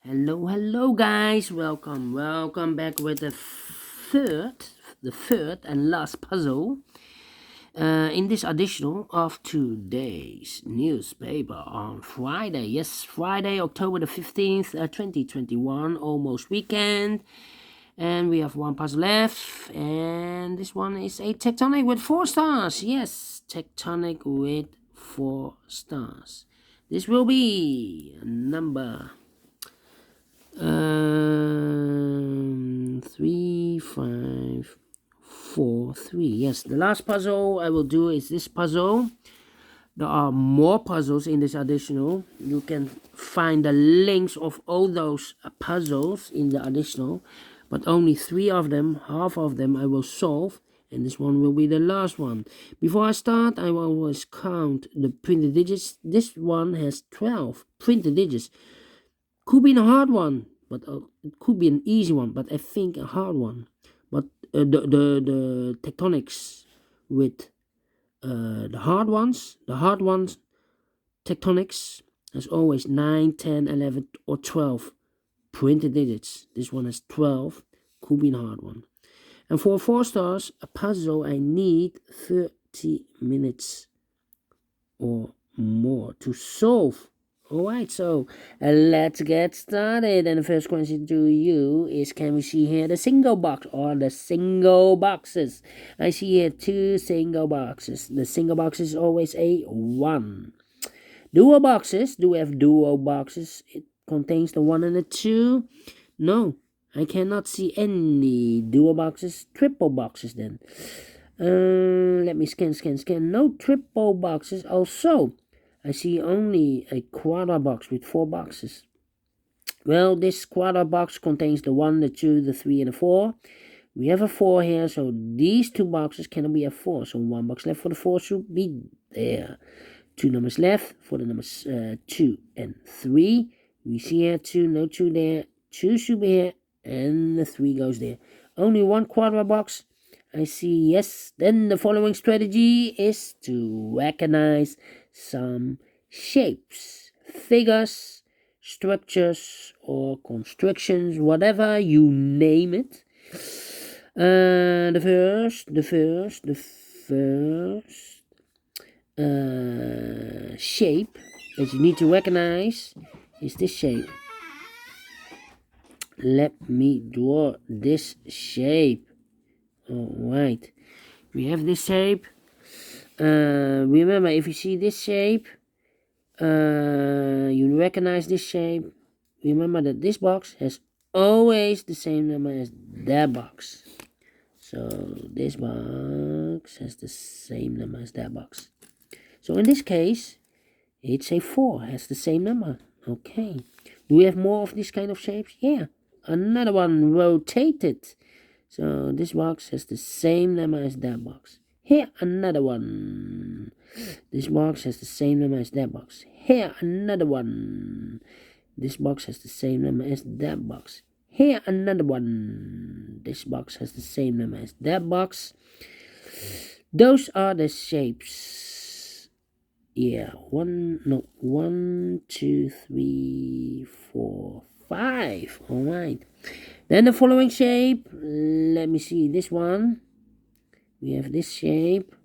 Hello guys, welcome back with the third and last puzzle in this edition of today's newspaper on Friday. Yes, Friday, October the 15th, 2021, almost weekend. And we have one puzzle left, and this one is a Tectonic with 4 stars. Yes, Tectonic with 4 stars. This will be number 3, 5, 4, 3. Yes, the last puzzle I will do is this puzzle. There are more puzzles in this additional. You can find the links of all those puzzles in the additional, but only 3 of them, half of them I will solve, and this one will be the last one. Before I start, I will always count the printed digits. This one has 12 printed digits. Could be a hard one, but it could be an easy one, but I think a hard one. But the tectonics with the hard ones, tectonics, as always 9, 10, 11, or 12 printed digits. This one has 12, could be a hard one. And for 4 stars, a puzzle, I need 30 minutes or more to solve. Alright, so let's get started. And the first question to you is, can we see here the single box or the single boxes? I see here 2 single boxes. The single box is always a 1. Dual boxes, do we have dual boxes? It contains the 1 and the 2. No, I cannot see any dual boxes. Triple boxes then. Let me scan. No triple boxes. Also, I see only a quarter box with 4 boxes. Well, this quarter box contains the 1, the 2, the 3, and the 4. We have a 4 here, so these 2 boxes cannot be a 4. So 1 box left for the 4 should be there. 2 numbers left for the numbers 2 and 3. We see here 2, no 2 there. 2 should be here, and the 3 goes there. Only 1 quarter box. I see, yes. Then the following strategy is to recognize some shapes, figures, structures, or constructions, whatever you name it. The first shape that you need to recognize is this shape. Let me draw this shape. Alright, we have this shape. Remember, if you see this shape, you recognize this shape. Remember that this box has always the same number as that box. So this box has the same number as that box. So in this case, it's a 4, has the same number. Okay. Do we have more of this kind of shapes? Yeah. Another one rotated. So this box has the same number as that box. Here, another one. This box has the same number as that box. Here, another one. This box has the same number as that box. Here, another one. This box has the same number as that box. Those are the shapes. Yeah, 1, 2, 3, 4, 5. Alright. Then the following shape. Let me see this one. We have this shape.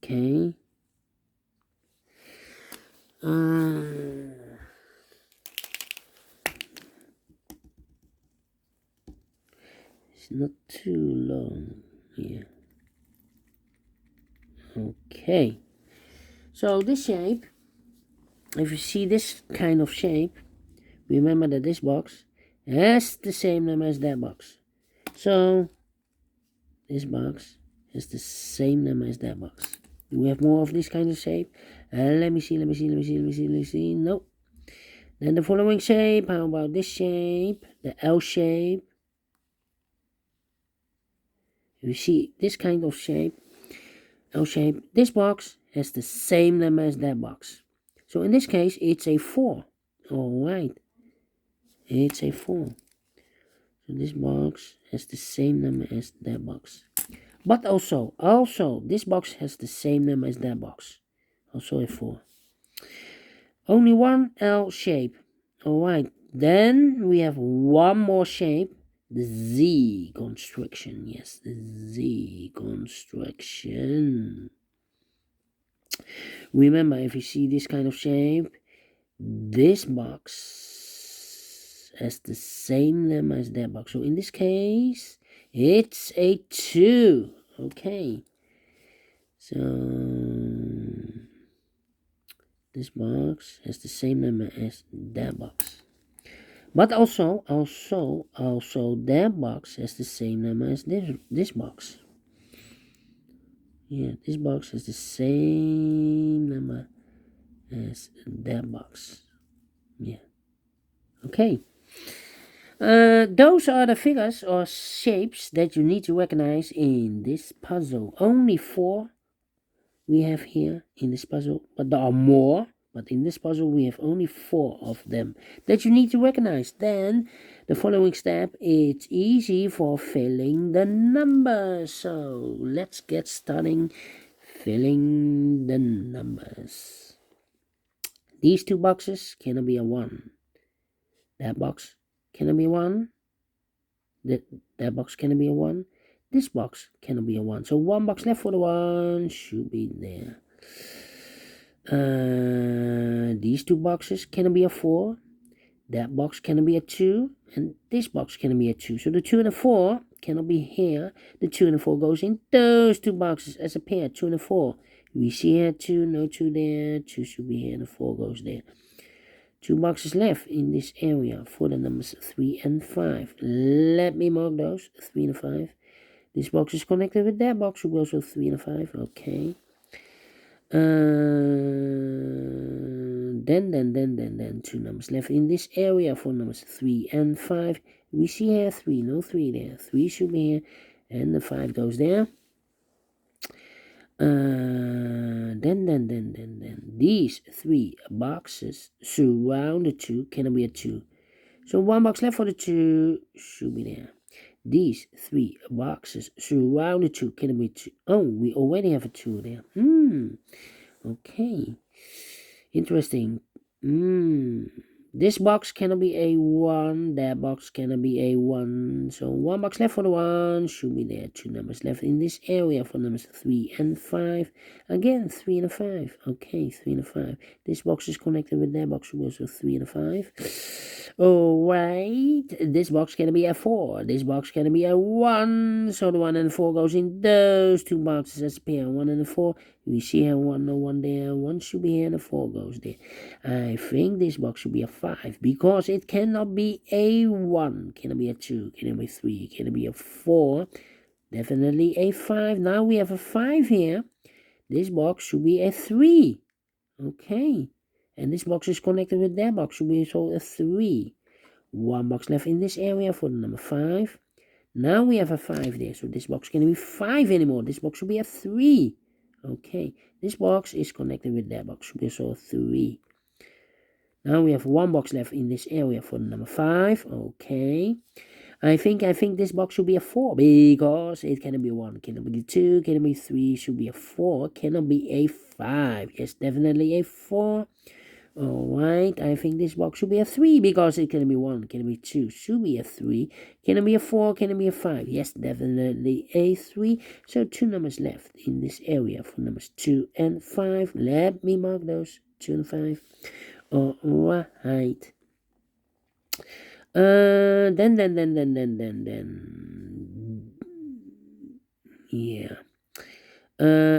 Okay. It's not too long here. Okay. So this shape, if you see this kind of shape, remember that this box has the same number as that box. So this box has the same number as that box. Do we have more of this kind of shape? Let me see. Nope. Then the following shape. How about this shape? The L shape. You see this kind of shape, L shape. This box has the same number as that box. So in this case, it's a 4. Alright. It's a 4. So this box has the same number as that box. But also, this box has the same number as that box. Also a 4. Only one L shape. Alright, then we have one more shape. The Z construction. Yes, the Z construction. Remember, if you see this kind of shape, this box has the same lemma as that box. So in this case, it's a 2. Okay. So this box has the same lemma as that box. But also that box has the same lemma as this box. Yeah, this box has the same lemma as that box. Yeah. Okay. Those are the figures or shapes that you need to recognize in this puzzle. Only 4 we have here in this puzzle, but there are more. But in this puzzle, we have only 4 of them that you need to recognize. Then, the following step, it's easy for filling the numbers. So, let's get starting filling the numbers. These 2 boxes cannot be a 1. That box cannot be a 1. That box cannot be a 1. This box cannot be a 1. So, 1 box left for the 1 should be there. These 2 boxes cannot be a 4. That box cannot be a 2. And this box cannot be a 2. So the 2 and the 4 cannot be here. The 2 and the 4 goes in those 2 boxes as a pair. 2 and the 4. We see here 2, no 2 there. 2 should be here and the 4 goes there. 2 boxes left in this area for the numbers 3 and 5. Let me mark those. 3 and 5. This box is connected with that box. So we also 3 and 5. Okay. Then 2 numbers left in this area for numbers 3 and 5. We see here 3, no 3 there. 3 should be here, and the 5 goes there. Then these 3 boxes surround the 2 cannot be a 2. So 1 box left for the 2 should be there. These 3 boxes surround the 2 cannot be 2. Oh, we already have a 2 there. Okay. Interesting. This box cannot be a 1. That box cannot be a 1. So 1 box left for the 1 should be there. 2 numbers left in this area for numbers 3 and 5. Again, 3 and a 5. Okay, 3 and a 5. This box is connected with that box, so 3 and a 5. Alright. This box cannot be a 4. This box cannot be a 1. So the 1 and the 4 goes in those 2 boxes as a pair. 1 and the 4. We see here 1, no 1 there. 1 should be here and the 4 goes there. I think this box should be a 5 because it cannot be a 1. Cannot be a 2. Cannot be a 3. Cannot be a 4. Definitely a 5. Now we have a 5 here. This box should be a 3. Okay. And this box is connected with that box. Should be also a 3. 1 box left in this area for the number 5. Now we have a 5 there. So this box can't be 5 anymore. This box should be a 3. Okay. This box is connected with that box. Should be also a 3. Now we have 1 box left in this area for the number 5. Okay. I think this box should be a 4 because it cannot be 1, cannot be 2, cannot be 3, should be a 4, cannot be a 5. Yes, definitely a 4. Alright, I think this box should be a 3 because it cannot be 1, cannot be 2, should be a 3, cannot be a 4, cannot be a 5. Yes, definitely a 3. So 2 numbers left in this area for numbers 2 and 5. Let me mark those, 2 and 5. Alright. Then. Yeah.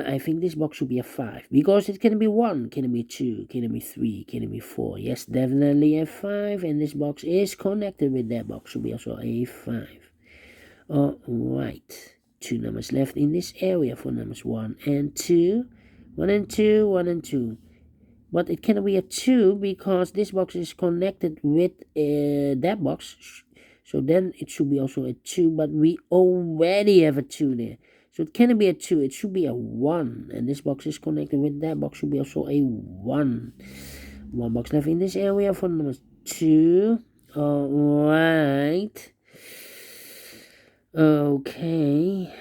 I think this box should be a 5 because it can be 1, can be 2, can be 3, can be 4. Yes, definitely a 5, and this box is connected with that box. Should be also a 5. Alright. 2 numbers left in this area for numbers 1 and 2. 1 and 2, 1 and 2. But it cannot be a 2 because this box is connected with that box. So then it should be also a 2. But we already have a 2 there. So it cannot be a 2. It should be a 1. And this box is connected with that box. Should be also a 1. 1 box left in this area for number 2. Alright. Okay.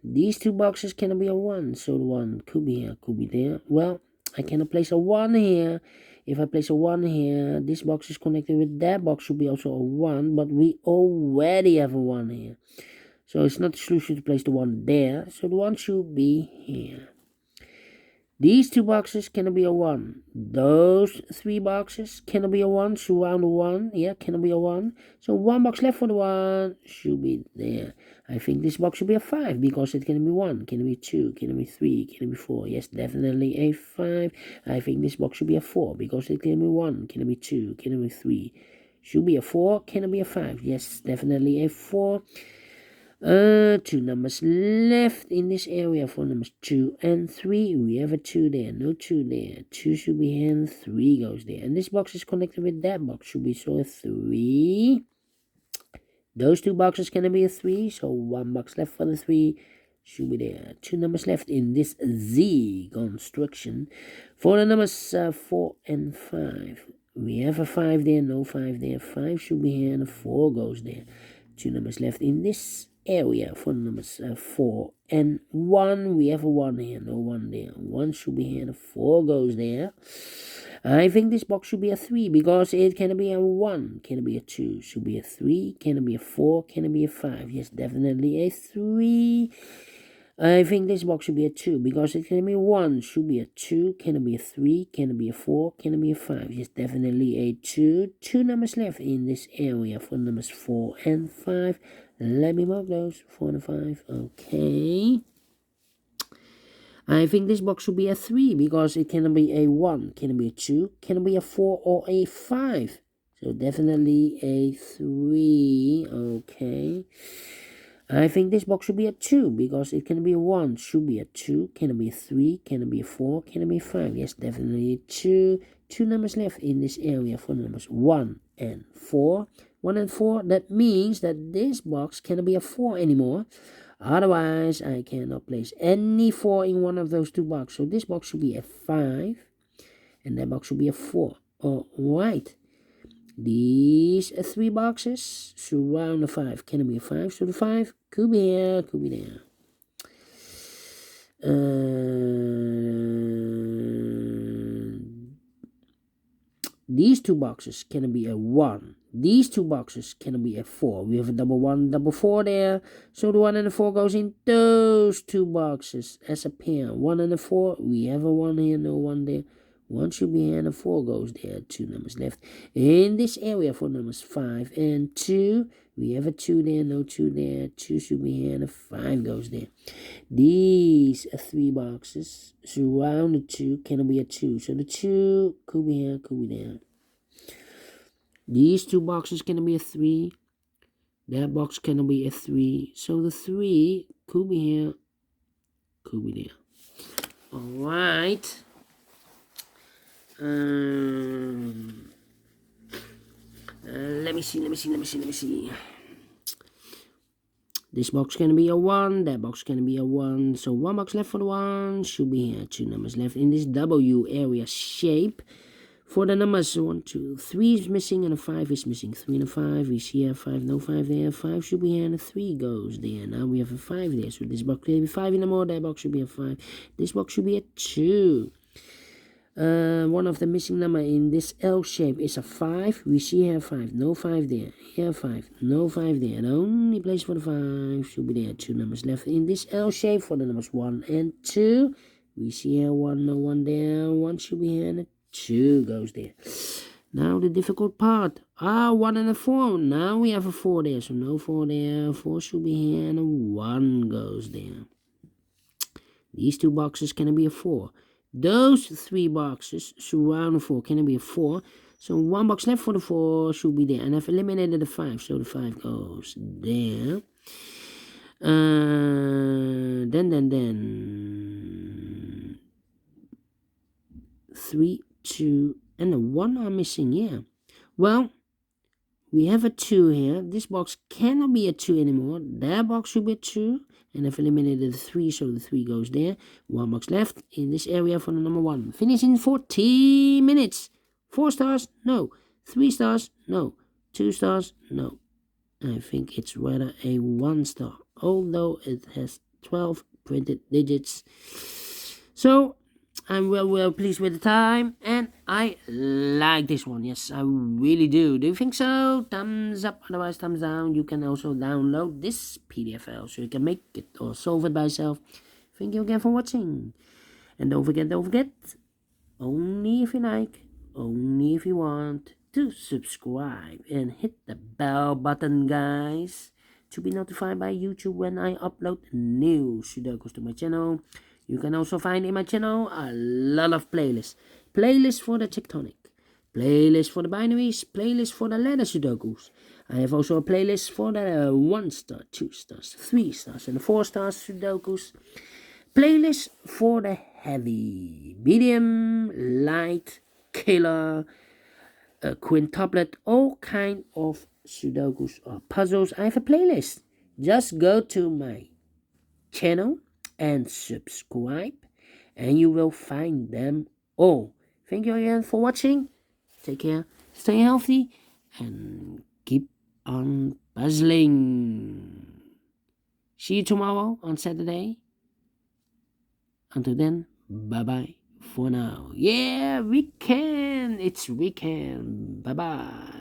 These 2 boxes cannot be a 1. So the 1 could be here, could be there. Well, I cannot place a 1 here If I place a 1 here, this box is connected with that box, should be also a 1, but we already have a 1 here. So it's not the solution to place the 1 there, so the 1 should be here. These 2 boxes cannot be a 1. Those 3 boxes cannot be a 1. Surround the 1. Yeah, cannot be a 1. So 1 box left for the 1 should be there. I think this box should be a 5 because it can be 1. Can it be 2? Can it be 3? Can it be 4? Yes, definitely a 5. I think this box should be a 4 because it can be 1. Can it be 2? Can it be 3? Should be a 4. Can it be a 5? Yes, definitely a 4. 2 numbers left in this area for numbers 2 and 3. We have a 2 there, no 2 there. 2 should be here and 3 goes there. And this box is connected with that box, should be so a 3. Those 2 boxes can be a 3, so 1 box left for the 3 should be there. 2 numbers left in this Z construction for the numbers 4 and 5. We have a 5 there, no 5 there. 5 should be here and a 4 goes there. 2 numbers left in this area for numbers 4 and 1. We have a 1 here, no 1 there. 1 should be here and a 4 goes there. I think this box should be a 3 because it can be a 1. Can it be a 2? Should be a 3. Can it be a 4? Can it be a 5? Yes, definitely a 3. I think this box should be a 2 because it can be 1. Should be a 2. Can it be a 3? Can it be a 4? Can it be a 5? Yes, definitely a 2. 2 numbers left in this area for numbers 4 and 5. Let me mark those. 4 and 5. Okay. I think this box should be a 3 because it can be a 1. Can it be a 2? Can it be a 4 or a 5? So definitely a 3. Okay. I think this box should be a 2 because it can be a 1. Should be a 2. Can it be a 3? Can it be a 4? Can it be a 5? Yes, definitely 2. 2 numbers left in this area for numbers 1 and 4. 1 and 4, that means that this box cannot be a 4 anymore. Otherwise, I cannot place any 4 in one of those 2 boxes. So this box should be a 5 and that box should be a 4. Alright. These 3 boxes surround the 5. Can it be a 5? So the 5 could be here, could be there. These 2 boxes can be a 1. These 2 boxes can be a 4. We have a double 1, double 4 there. So the 1 and the 4 goes in those 2 boxes as a pair. 1 and a 4. We have a 1 here, no 1 there. 1 should be here and a 4 goes there. 2 numbers left in this area for numbers 5 and 2. We have a 2 there, no 2 there. 2 should be here and a 5 goes there. These 3 boxes surround the 2 can be a 2. So the 2 could be here, could be there. These 2 boxes can be a 3. That box can be a 3. So the 3 could be here, could be there. Alright. Let me see. This box can be a 1, that box can be a 1. So 1 box left for the 1 should be here. 2 numbers left in this W area shape. For the numbers 1, 2, 3 is missing and a 5 is missing. 3 and a 5, we see a 5, no 5 there. 5 should be here and a 3 goes there. Now we have a 5 there. So this box can be 5 in the more, that box should be a 5. This box should be a 2. One of the missing number in this L shape is a 5. We see here 5, no 5 there. Here 5, no 5 there. The only place for the 5 should be there. 2 numbers left in this L shape for the numbers 1 and 2. We see here 1, no 1 there. 1 should be here and a 2 goes there. Now the difficult part. 1 and a 4. Now we have a 4 there. So no 4 there. 4 should be here and a 1 goes there. These 2 boxes can be a 4. Those 3 boxes surround the 4 can be a 4. So 1 box left for the 4 should be there. And I've eliminated the 5. So the 5 goes there. Then 3, 2, and a 1 are missing here. Well, we have a 2 here. This box cannot be a 2 anymore. That box should be a 2. And I've eliminated the 3, so the 3 goes there. 1 box left in this area for the number 1. Finish in 40 minutes. 4 stars? No. 3 stars? No. 2 stars? No. I think it's rather a 1 star, although it has 12 printed digits. So I'm well pleased with the time, and I like this one. Yes, I really do. Do you think so? Thumbs up, otherwise thumbs down. You can also download this PDF file so you can make it or solve it by yourself. Thank you again for watching. And don't forget, only if you like, only if you want, to subscribe and hit the bell button, guys, to be notified by YouTube when I upload new Sudokus to my channel. You can also find in my channel a lot of playlists. Playlists for the Tectonic, playlists for the binaries, playlists for the letter Sudokus. I have also a playlist for the 1 star, 2 stars, 3 stars, and 4 stars Sudokus. Playlist for the heavy, medium, light, killer, quintuplet, all kind of Sudokus or puzzles. I have a playlist. Just go to my channel and subscribe, and you will find them all. Thank you again for watching. Take care, stay healthy, and keep on puzzling. See you tomorrow on Saturday. Until then, bye-bye for now. Yeah, weekend. It's weekend. Bye-bye.